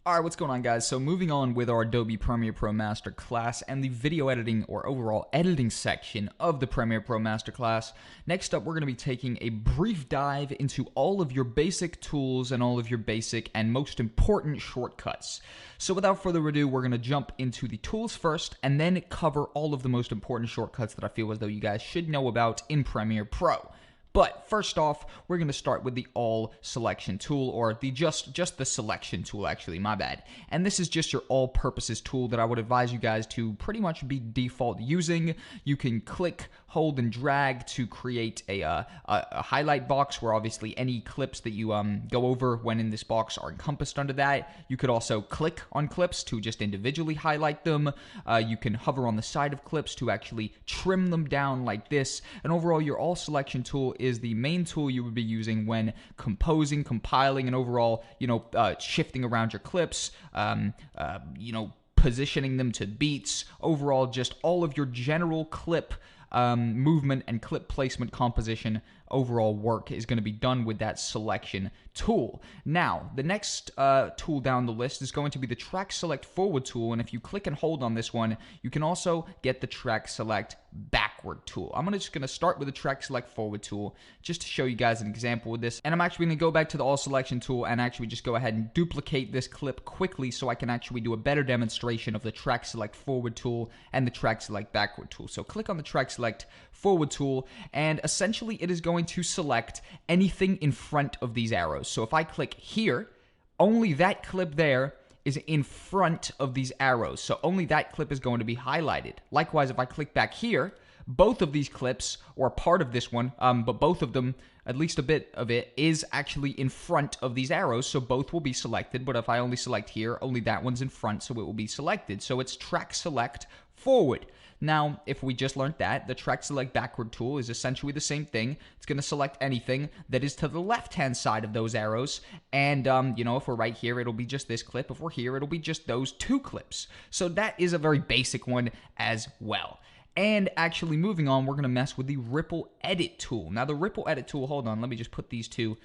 Alright, what's going on, guys? So moving on with our Adobe Premiere Pro Masterclass and the video editing or overall editing section of the Premiere Pro Masterclass. Next up, we're going to be taking a brief dive into all of your basic tools and all of your basic and most important shortcuts. So without further ado, we're going to jump into the tools first and then cover all of the most important shortcuts that I feel as though you guys should know about in Premiere Pro. But first off, we're going to start with the all selection tool, or the just the selection tool, actually, my bad. And this is just your all purposes tool that I would advise you guys to pretty much be default using. You can click, hold, and drag to create a highlight box where obviously any clips that you go over when in this box are encompassed under that. You could also click on clips to just individually highlight them. You can hover on the side of clips to actually trim them down like this. And overall, your all selection tool is the main tool you would be using when composing, compiling, and overall, shifting around your clips, positioning them to beats, overall, just all of your general clip movement and clip placement composition overall work is going to be done with that selection tool. Now, the next tool down the list is going to be the track select forward tool, and if you click and hold on this one, you can also get the track select backward tool. I'm just going to start with the track select forward tool just to show you guys an example with this, and I'm actually going to go back to the all selection tool and actually just go ahead and duplicate this clip quickly so I can actually do a better demonstration of the track select forward tool and the track select backward tool. So click on the track select forward tool, and essentially it is going to select anything in front of these arrows. So if I click here, only that clip there is in front of these arrows. So only that clip is going to be highlighted. Likewise, if I click back here, both of these clips, or part of this one, but both of them, at least a bit of it, is actually in front of these arrows, so both will be selected. But if I only select here, only that one's in front, so it will be selected. So it's track select forward. Now, if we just learned that, the track select backward tool is essentially the same thing. It's going to select anything that is to the left-hand side of those arrows. And, if we're right here, it'll be just this clip. If we're here, it'll be just those two clips. So that is a very basic one as well. And actually moving on, we're going to mess with the Ripple Edit tool. Now the Ripple Edit tool, hold on, let me just put these two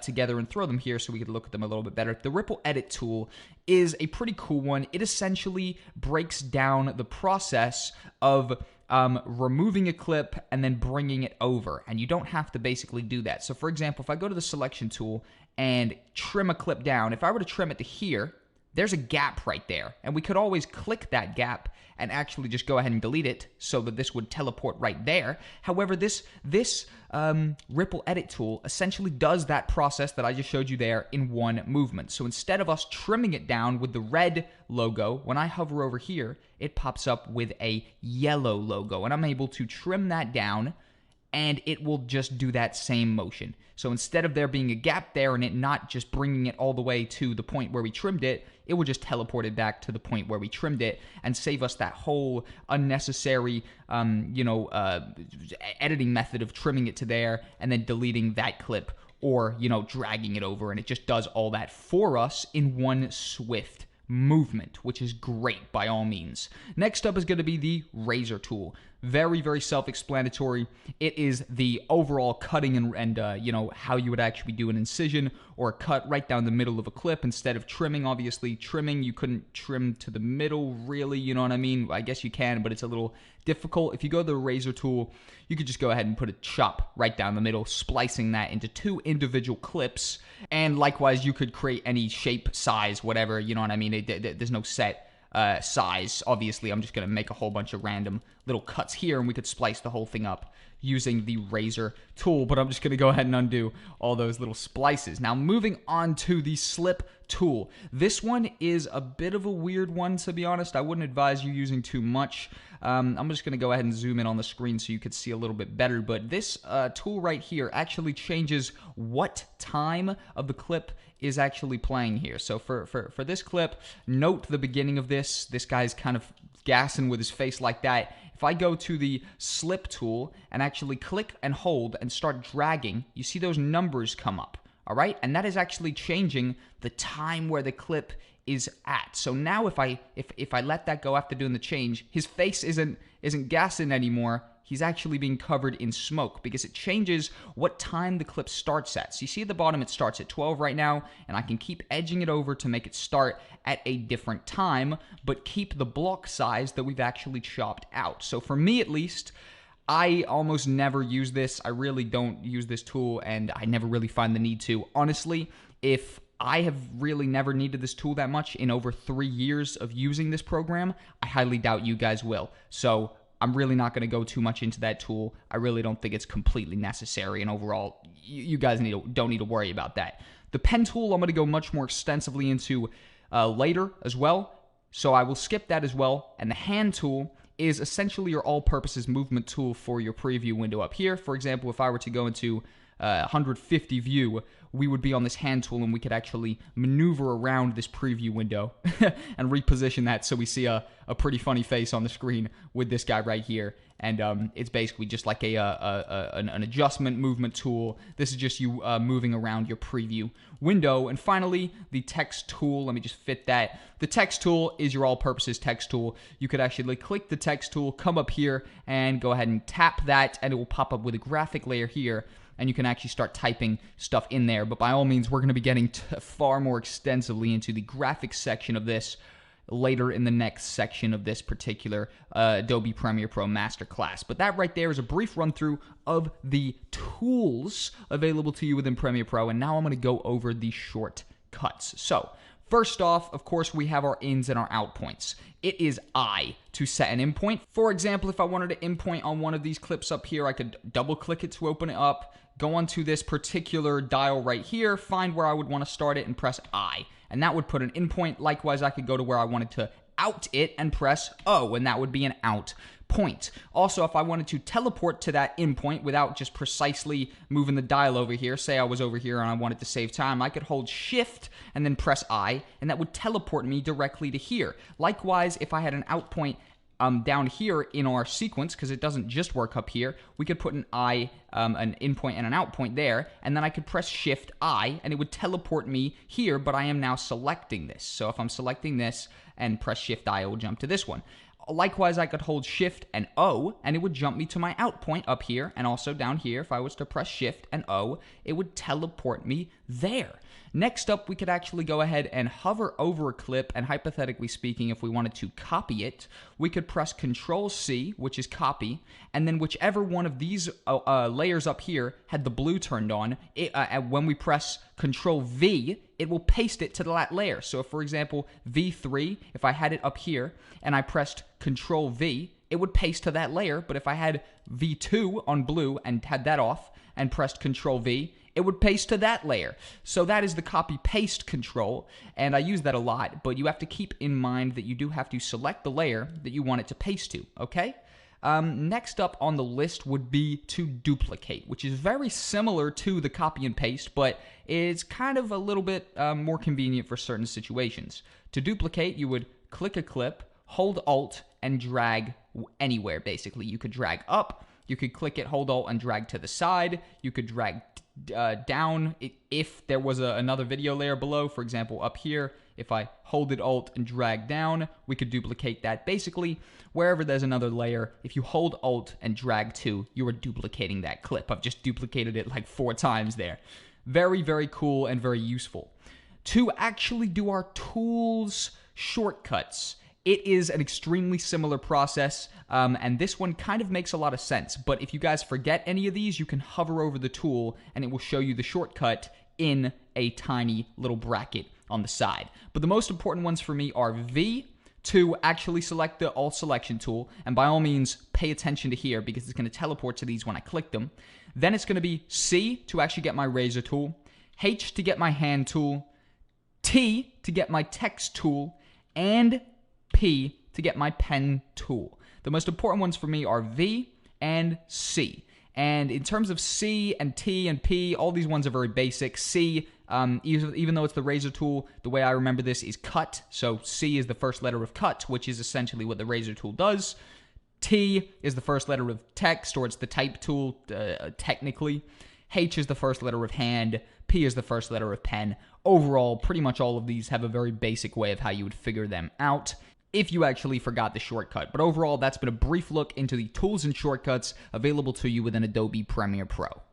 together and throw them here so we can look at them a little bit better. The Ripple Edit tool is a pretty cool one. It essentially breaks down the process of removing a clip and then bringing it over. And you don't have to basically do that. So for example, if I go to the selection tool and trim a clip down, if I were to trim it to here, there's a gap right there, and we could always click that gap and actually just go ahead and delete it so that this would teleport right there. However, this Ripple Edit tool essentially does that process that I just showed you there in one movement. So instead of us trimming it down with the red logo, when I hover over here, it pops up with a yellow logo, and I'm able to trim that down, and it will just do that same motion. So instead of there being a gap there and it not just bringing it all the way to the point where we trimmed it, it will just teleport it back to the point where we trimmed it and save us that whole unnecessary, editing method of trimming it to there and then deleting that clip or, dragging it over. And it just does all that for us in one swift movement, which is great by all means. Next up is going to be the razor tool. Very, very self-explanatory. It is the overall cutting and how you would actually do an incision or a cut right down the middle of a clip instead of trimming. Obviously, trimming, you couldn't trim to the middle, really, you know what I mean? I guess you can, but it's a little difficult. If you go to the razor tool, you could just go ahead and put a chop right down the middle, splicing that into two individual clips. And likewise, you could create any shape, size, whatever, you know what I mean? There's no set size. Obviously, I'm just going to make a whole bunch of random little cuts here, and we could splice the whole thing up using the razor tool, but I'm just going to go ahead and undo all those little splices. Now, moving on to the slip tool. This one is a bit of a weird one, to be honest. I wouldn't advise you using too much. I'm just going to go ahead and zoom in on the screen so you could see a little bit better, but this tool right here actually changes what time of the clip is actually playing here. So for this clip, note the beginning of this. This guy's kind of gassing with his face like that. If I go to the slip tool and actually click and hold and start dragging, you see those numbers come up, all right? And that is actually changing the time where the clip is at. So now if I let that go after doing the change, his face isn't gassing anymore. he's actually being covered in smoke because it changes what time the clip starts at. So you see at the bottom it starts at 12 right now, and I can keep edging it over to make it start at a different time, but keep the block size that we've actually chopped out. So for me at least, I almost never use this. I really don't use this tool, and I never really find the need to. Honestly, if I have really never needed this tool that much in over 3 years of using this program, I highly doubt you guys will. So I'm really not going to go too much into that tool. I really don't think it's completely necessary, and overall, you guys don't need to worry about that. The pen tool, I'm going to go much more extensively into later as well, so I will skip that as well. And the hand tool is essentially your all-purposes movement tool for your preview window up here. For example, if I were to go into 150 view, we would be on this hand tool and we could actually maneuver around this preview window and reposition that so we see a pretty funny face on the screen with this guy right here. And it's basically just like an adjustment movement tool. This is just you moving around your preview window. And finally, the text tool. Let me just fit that. The text tool is your all-purposes text tool. You could actually click the text tool, come up here, and go ahead and tap that, and it will pop up with a graphic layer here. And you can actually start typing stuff in there. But by all means, we're going to be getting far more extensively into the graphics section of this later in the next section of this particular Adobe Premiere Pro Masterclass. But that right there is a brief run through of the tools available to you within Premiere Pro. And now I'm going to go over the shortcuts. So first off, of course, we have our ins and our out points. It is I to set an in point. For example, if I wanted to in point on one of these clips up here, I could double click it to open it up, go onto this particular dial right here, find where I would want to start it, and press I. And that would put an in point. Likewise, I could go to where I wanted to out it and press O, and that would be an out point. Also, if I wanted to teleport to that in point without just precisely moving the dial over here, say I was over here and I wanted to save time, I could hold Shift and then press I, and that would teleport me directly to here. Likewise, if I had an out point down here in our sequence, because it doesn't just work up here, we could put an in point and an out point there, and then I could press Shift I, and it would teleport me here, but I am now selecting this. So if I'm selecting this and press Shift I, it will jump to this one. Likewise, I could hold Shift and O, and it would jump me to my out point up here, and also down here, if I was to press Shift and O, it would teleport me there. Next up, we could actually go ahead and hover over a clip, and hypothetically speaking, if we wanted to copy it, we could press Control-C, which is copy, and then whichever one of these layers up here had the blue turned on, when we press Control-V, it will paste it to that layer. So if, for example, V3, if I had it up here, and I pressed Control-V, it would paste to that layer, but if I had V2 on blue and had that off, and pressed Control-V, it would paste to that layer. So that is the copy-paste control, and I use that a lot, but you have to keep in mind that you do have to select the layer that you want it to paste to, okay? Next up on the list would be to duplicate, which is very similar to the copy and paste, but is kind of a little bit more convenient for certain situations. To duplicate, you would click a clip, hold Alt, and drag anywhere, basically. You could drag up, you could click it, hold Alt, and drag to the side. You could drag down if there was another video layer below. For example, up here, if I hold it Alt and drag down, we could duplicate that. Basically, wherever there's another layer, if you hold Alt and drag to, you are duplicating that clip. I've just duplicated it like 4 times there. Very, very cool and very useful. To actually do our tools shortcuts, it is an extremely similar process, and this one kind of makes a lot of sense. But if you guys forget any of these, you can hover over the tool, and it will show you the shortcut in a tiny little bracket on the side. But the most important ones for me are V, to actually select the All Selection tool, and by all means, pay attention to here, because it's going to teleport to these when I click them. Then it's going to be C, to actually get my razor tool, H, to get my hand tool, T, to get my text tool, and P, to get my pen tool. The most important ones for me are V and C. And in terms of C and T and P, all these ones are very basic. C, even though it's the razor tool, the way I remember this is cut. So C is the first letter of cut, which is essentially what the razor tool does. T is the first letter of text, or it's the type tool, technically. H is the first letter of hand. P is the first letter of pen. Overall, pretty much all of these have a very basic way of how you would figure them out. if you actually forgot the shortcut. But overall, that's been a brief look into the tools and shortcuts available to you within Adobe Premiere Pro.